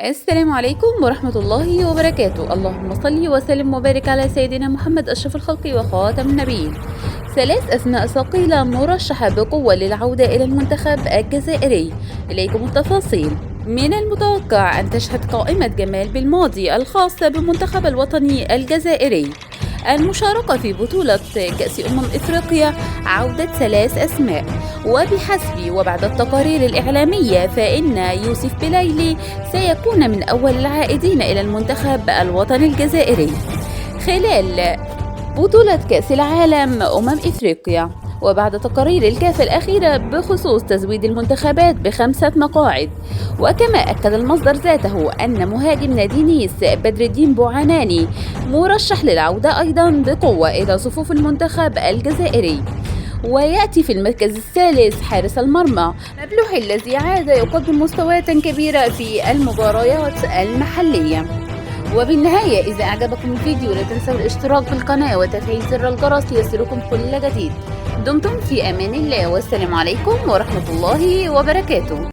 السلام عليكم ورحمة الله وبركاته. اللهم صل وسلم وبارك على سيدنا محمد أشرف الخلق وخاتم النبيين. 3 أسماء ثقيلة مرشحة بقوة للعودة إلى المنتخب الجزائري. إليكم التفاصيل. من المتوقع أن تشهد قائمة جمال بالماضي الخاصة بالمنتخب الوطني الجزائري المشاركة في بطولة كأس إفريقيا عودة 3 أسماء، وبحسب وبعد التقارير الإعلامية فإن يوسف بلايلي سيكون من أول العائدين إلى المنتخب الوطني الجزائري خلال بطولة كأس العالم إفريقيا، وبعد تقارير الكاف الأخيرة بخصوص تزويد المنتخبات ب5 مقاعد. وكما أكد المصدر ذاته أن مهاجم نادي نيس بدر الدين بوعاناني مرشح للعودة أيضا بقوة إلى صفوف المنتخب الجزائري. ويأتي في المركز الثالث حارس المرمى مبلوح الذي عاد يقدم مستويات كبيرة في المباريات المحلية. وبالنهاية إذا أعجبكم الفيديو لا تنسوا الاشتراك في القناة وتفعيل زر الجرس ليصلكم كل جديد. دمتم في أمان الله، والسلام عليكم ورحمة الله وبركاته.